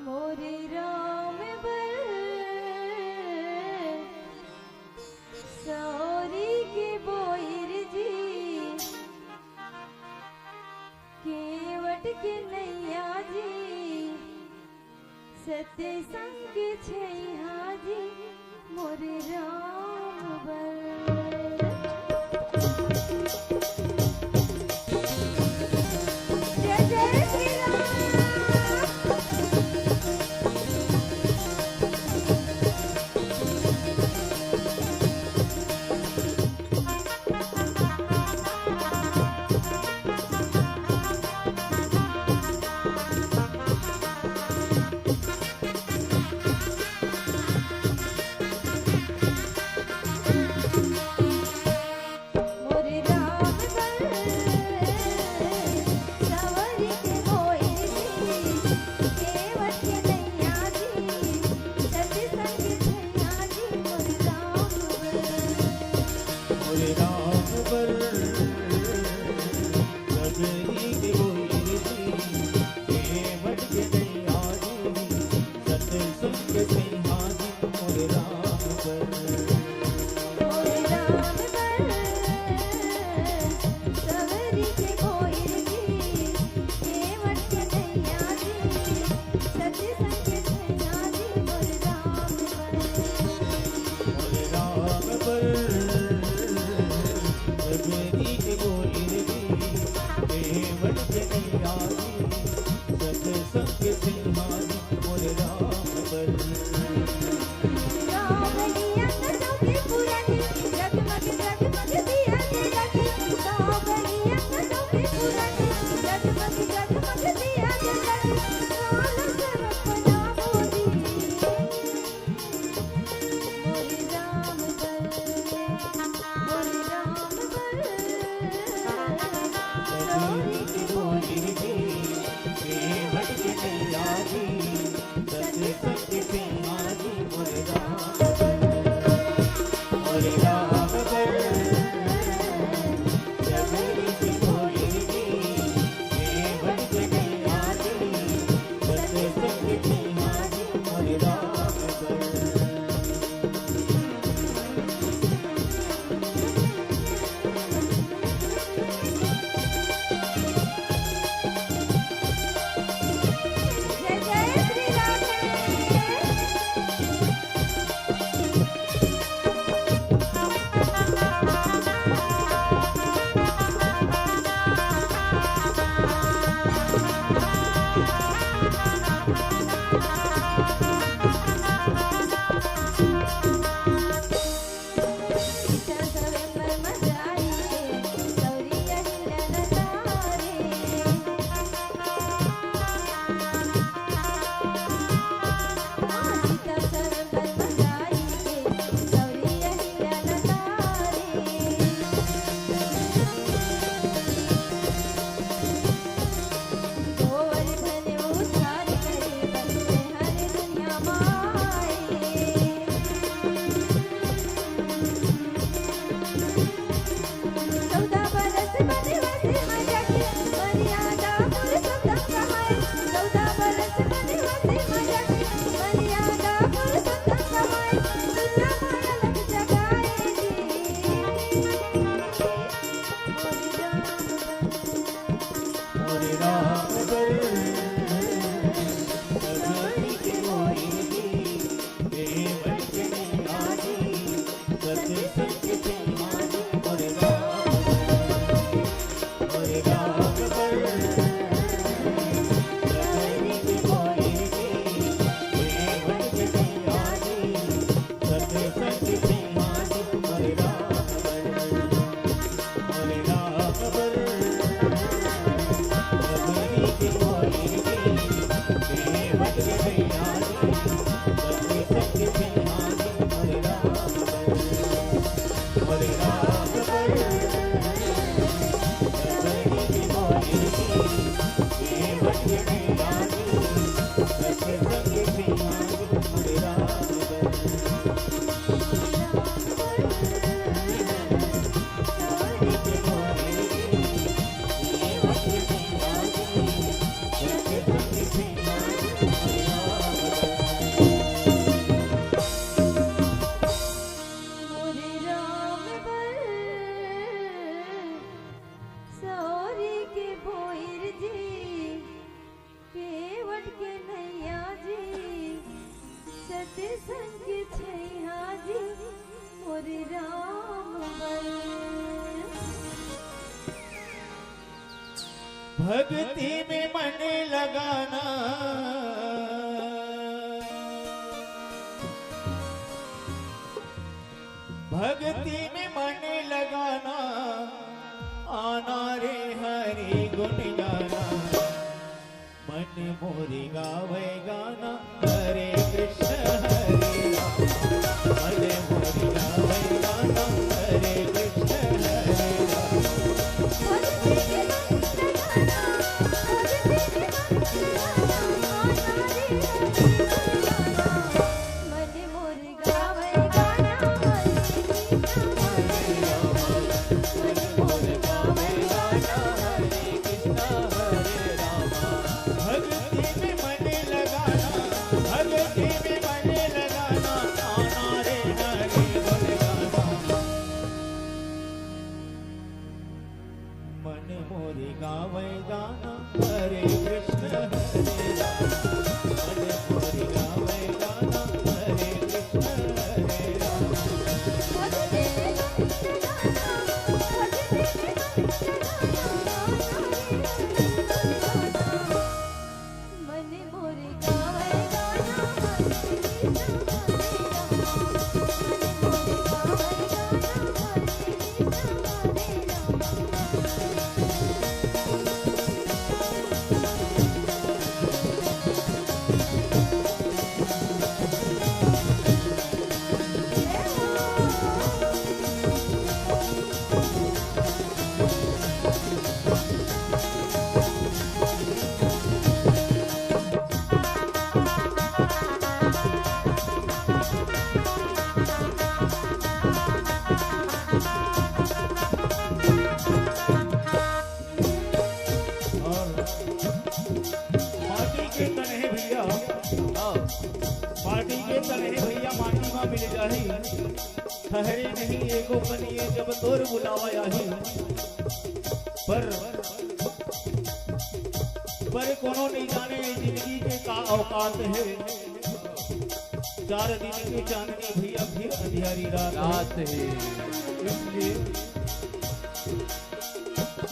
मोरे राम बल सौरी के बोर जी केवट के नैया जी सत्य संग छैया जी मोरे राम बल। के नैया जी सत्संग छैया जी मोर राम बल भक्ति में मन लगाना भक्ति में मन लगाना आना रे हरि गुण गाना मन मोरी गावे गाना हरे कृष्ण हरे राम मन मोरी गावे गाना हरे कृष्ण हरे ठहरे नहीं एको बनिए जब तोर बुलावा आही पर कोनो नहीं जाने जिंदगी के का औकात है 4 दिन की चांदनी भैया फिर अंधियारी रात है इसलिए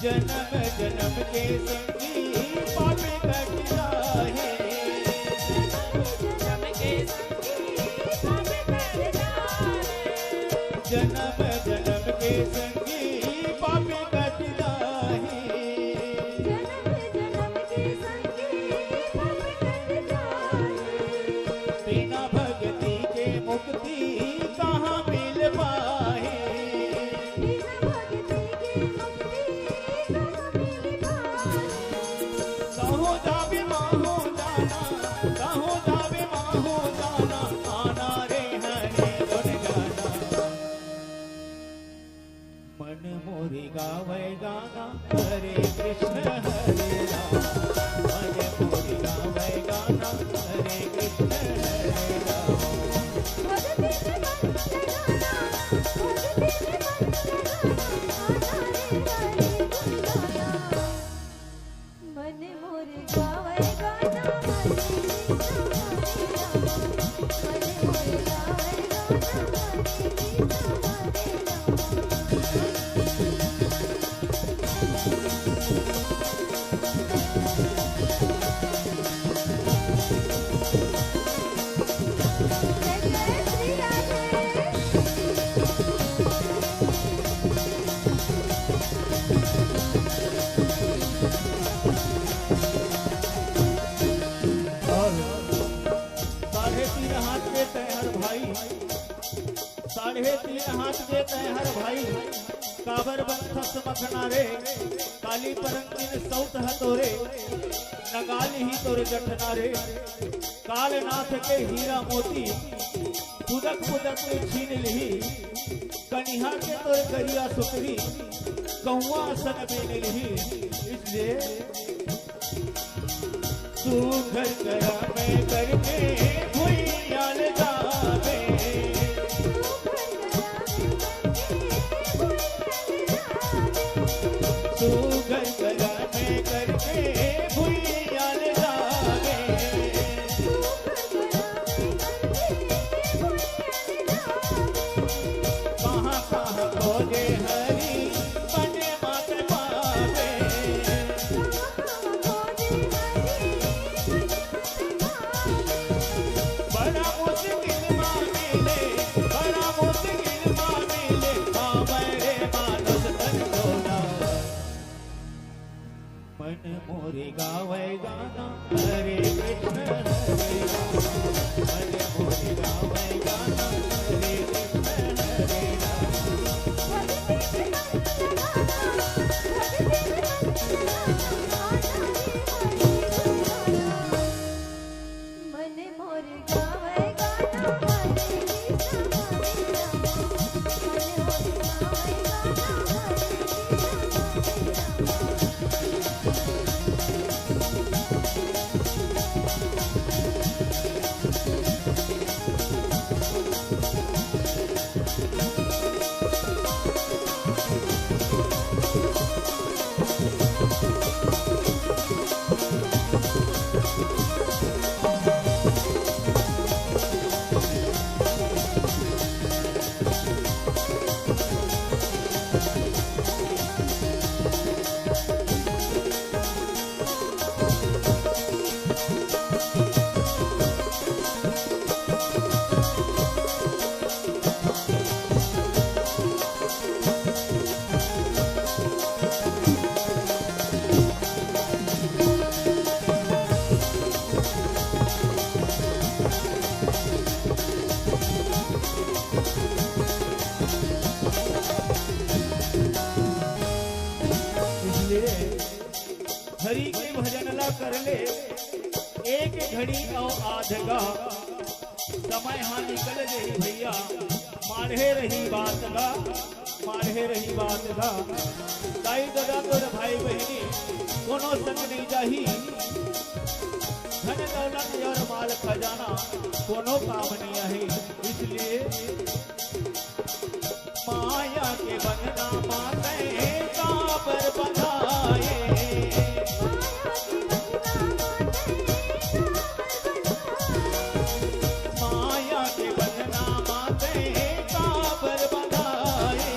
जन्म जन्म के संगी पापे कट जाए जन्म जन्म के संगी पापे कट जाही जन्म के संगी पापे कट जाही बिना भक्ति के मुक्ति कहाँ मिल पाए बिना भक्ति के मुक्ति कहाँ मिल पाए कहो जावे माहो जाना कहो जावे माहो जाना आना रे हरे गुण गाना मन मोरी गावे गाना हरे कृष्ण हरे राम मन मोरी गावे गाना हरे कृष्ण हरे राम मन मोर गावे गाना साढ़े 3 हाथ देते हैं हर भाई काबर बंथस मखना रे काली परंगिन सौत हतोरे नगाली ही तोरे जठना रे कालनाथ के हीरा मोती पुदक पुदक के छीन लिही कनिहा के तोरे करिया सुकरी कौआ सन बेन लिही इसलिए तू घर करा मैं करके भुइयाल जावे तू घर करा मैं करके भुइयाल जावे मोर गावे गाना हरे कृष्ण हरे राम मन मोर गावे गाना हरे इसलिए हरि के भजन ला कर ले एक घड़ी और आधगा समय हाँ निकल गई भैया माढ़े रही बात गा माढ़े रही बात गा ताई दादा तोर भाई बहनी कोनो संग नहीं जाही धन दौलत और माल खजाना कोनो काम नहीं आहे इसलिए माया के बंधना माते काबर बंधाए माया के बंधना माते काबर बंधाए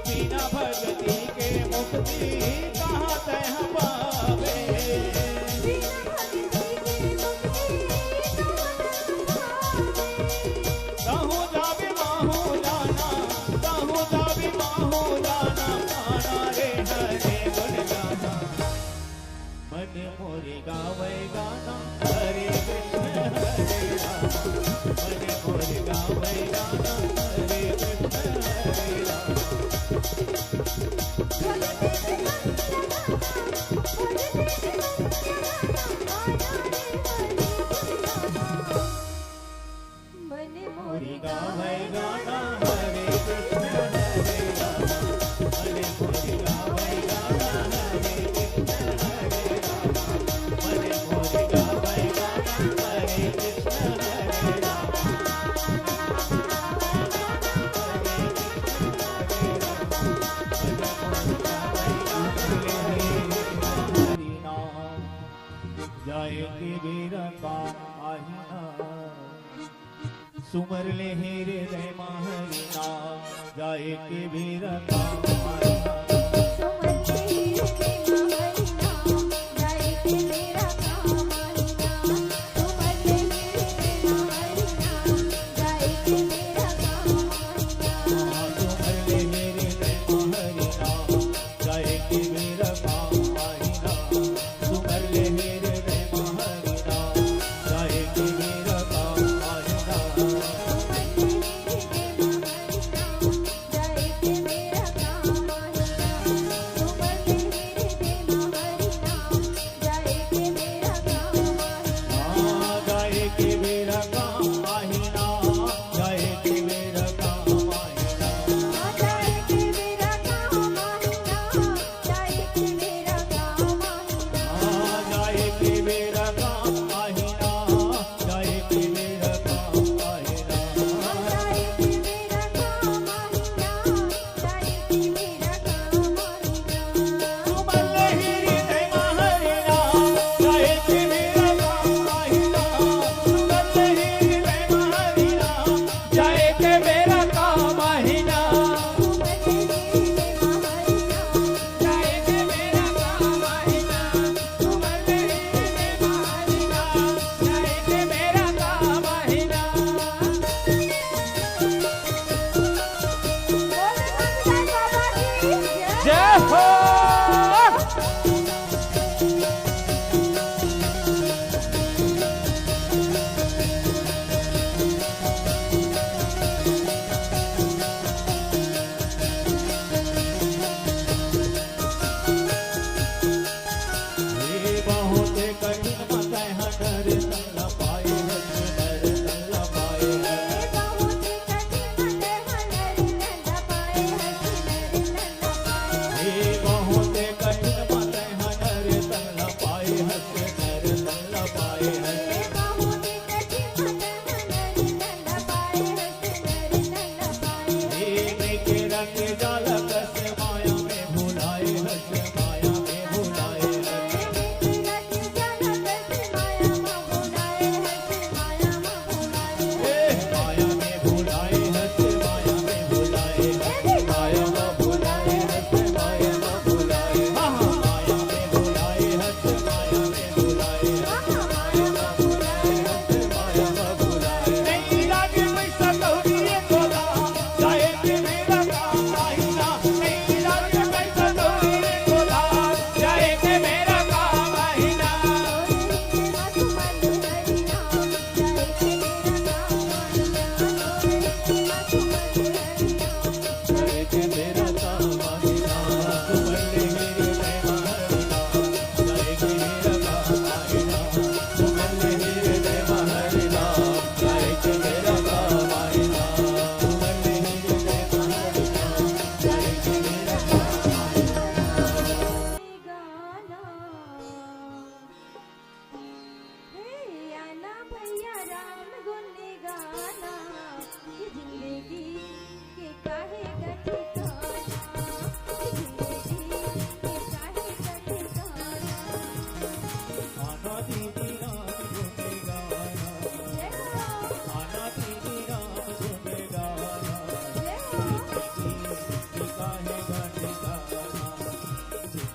बिना भगति के मुक्ति कहाँ तय पावे कहूँ जावे माहू जाना कहूँ जावे माहू जाना माना रे हरे गुण गाना मन मोरे गावे गाना हरे कृष्ण हरे राम मन मोरे गावे गाना हरे कृष्ण हरे राम मन मोर मोरे गावे गाना हरे कृष्ण हरे राम मन मोरे गावे गाना हरे कृष्ण हरे राम मन मोरे गावे गाना हरे कृष्ण हरे राम जाए के बेरा काम आहिना सुमर ले हेरे रे महरीना जाए के बेरा काम आहिना सुमर ले हेरे रे महरीना जाए के बेरा काम आहिना सुमर ले हेरे रे महरीना जाए के बेरा काम आहिना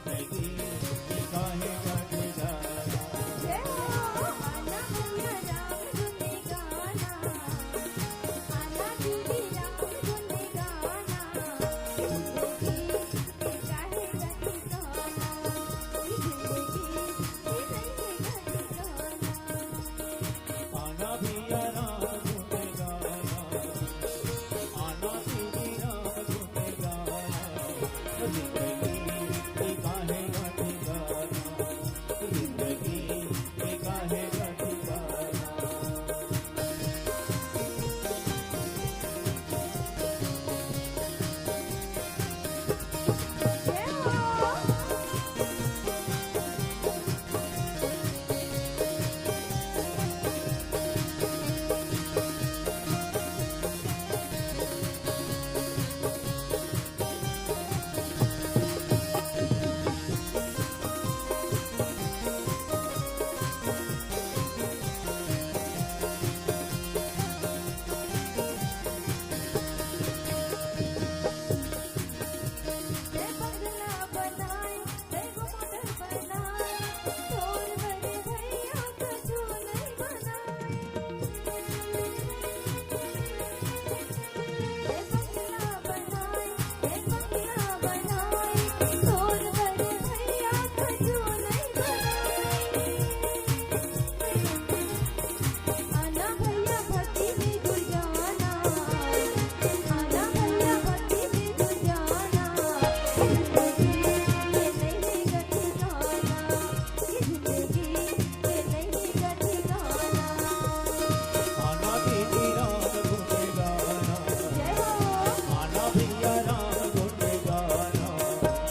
जिंदगी की काहे घट जाना। जय हो आना भैया राम गुने गाना, आना दीदी राम गुने गाना, जिंदगी के काहे घट जाना, जिंदगी के नहीं घट जाना। आना भैया राम गुने गाना, आना दीदी राम गुने गाना, जिंदगी की काहे घट जाना, जिंदगी की काहे घट जाना। जय हो जय बंगला बनाए, जय वो मोटर बनाए, तोर बड़े भैया कछु नहीं बनाए। जय बंगला बनाए, तोर बड़े भैया कछु नहीं बनाए। आना भैया भक्ति में जुड़ जाना, आना भैया भक्ति में जुड़ जाना, जिंदगी ये नहीं घट जाना, जिंदगी ये नहीं घट जाना। आना दीदी राम गुने गाना, जय हो आना भैया राम गुने गाना,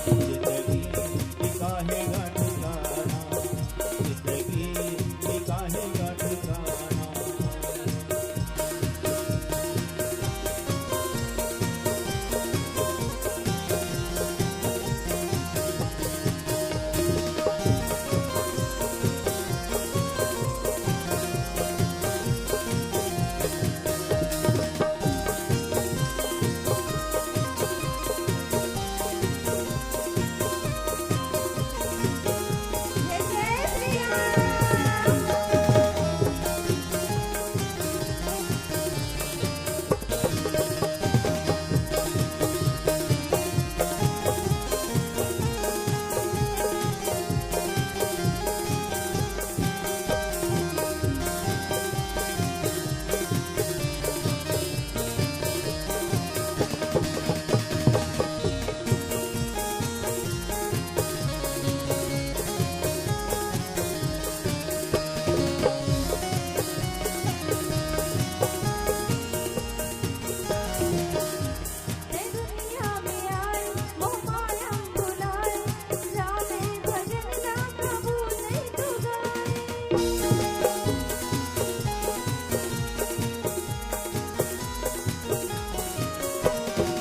जिंदगी की काहे घट जाना, जिंदगी की काहे घट जाना। जय जय श्री राम। जय दुनिया में आए मोह माया भुलाए, जाने भजन राम प्रभु नहीं तू गाए।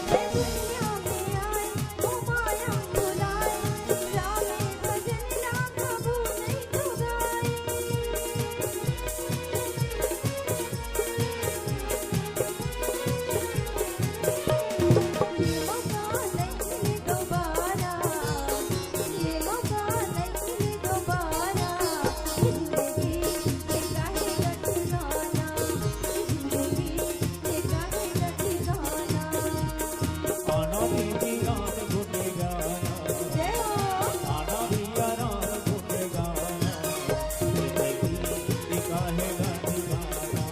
जय दुनिया में आए मोह माया भुलाए, जाने भजन राम प्रभु नहीं तू गाए। ये मौका नहीं दोबारा, ये मौका नहीं दोबारा, जिंदगी के काहे घट जाना, जिंदगी के काहे घट जाना। आना दीदी राम गुने गाना, जय हो आना भैया राम गुने गाना, जिंदगी की काहे घट जाना,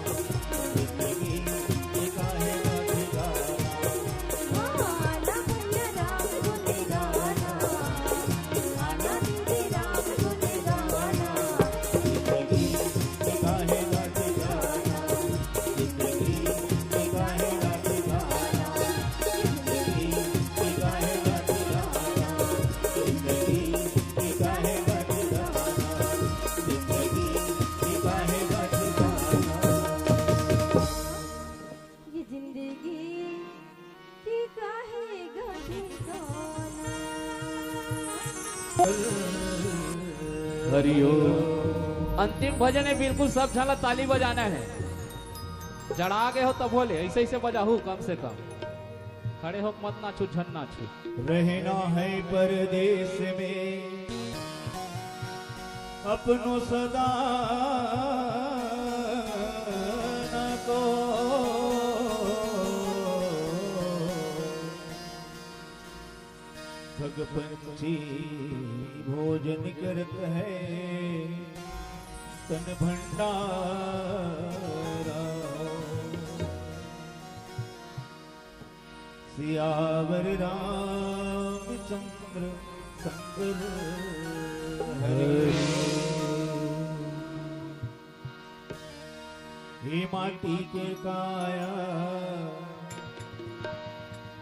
जिंदगी की काहे घट जाना। आना भैया राम गुने गाना, आना दीदी राम गुने गाना, जिंदगी की काहे घट जाना, जिंदगी की काहे घट जाना, जिंदगी की काहे घट जाना, जिंदगी की काहे घट जाना, जिंदगी की काहे घट जाना। ये जिंदगी की काहे घट जाना। हरिओ अंतिम भजन है, बिल्कुल सब झाला ताली बजाना है। जड़ा गए हो तब बोले, ऐसे ऐसे बजाहू कम से कम। खड़े हो मत नाचो झन नाचो। रहना है परदेश में अपनो सदा न को भगपंची भोजन करत है तन भंडारा सियावर रामचंद्र शंकर हरे। हे माटी के काया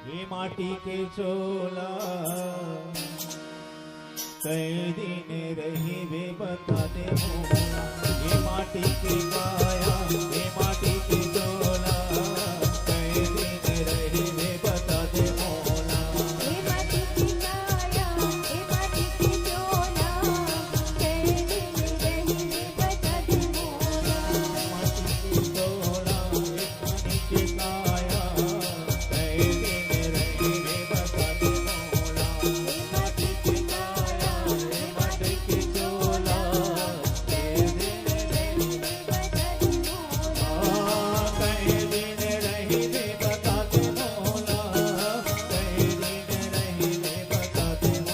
हे माटी के चोला कई दिन रही वे बता दे मोला। हे माटी के काया हे माटी के चोला कई दिन रही वे बता दे मोला। हे माटी की काया हे माटी की चोला कई दिन रही वे बता दे मोला। माटी के चोला हे माटी के काया कई दिन रही वे बता दे मोला। हे माटी की काया हे माटी की चोला कई दिन रही वे बता दे मोला। कई दिन रही वे बता दे मोला। कई दिन रही वे बता दे मोला। कई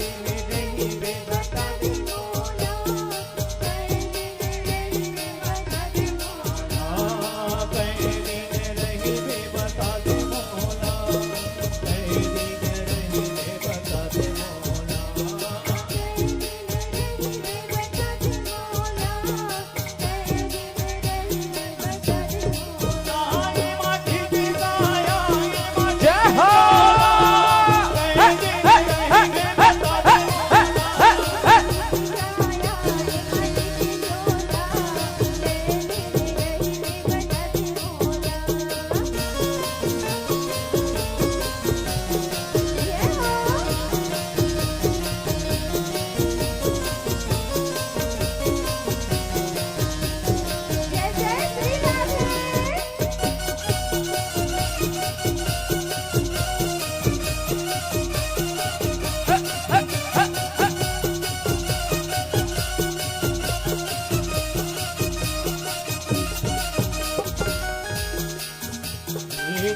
दिन रही वे बता दे मोला। कई दिन रही वे बता दे मोला। कई दिन रही वे बता दे मोला। कई दिन रही वे बता दे मोला। ये माटी की काया ये माटी जय हो। कई दिन रही वे बता दे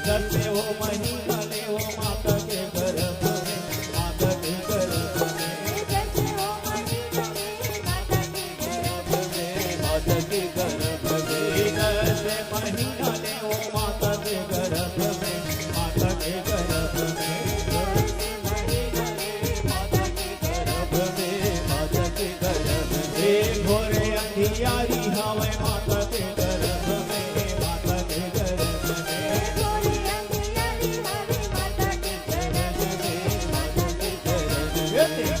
घर से वो महीना ले वो माता के गर्भ में माता के गर्भ में माता के गर्भ में घर से महीना ले वो माता के गर्भ में माता के गर्भ में माता के गर्भ में माता के गर्भ में घोरे अंधियारी हवे माता के गर्भ में माता के गर्भ में माता के गर्भ में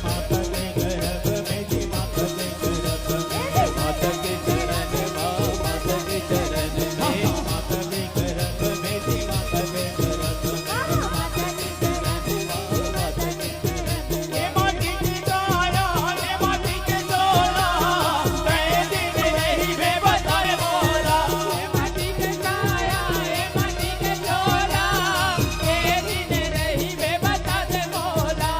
माता के गर्भ में जी माता के गर्भ में माता के चरण माता के चरण में माता के गर्भ में जी माता के गर्भ में ये माटी की काया ये माटी के चोला कई दिन रही वे बता दे मोला। ये माटी के काया ये माटी के चोला कई दिन रही वे बता दे मोला।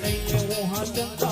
नहीं है वहाँ चंदा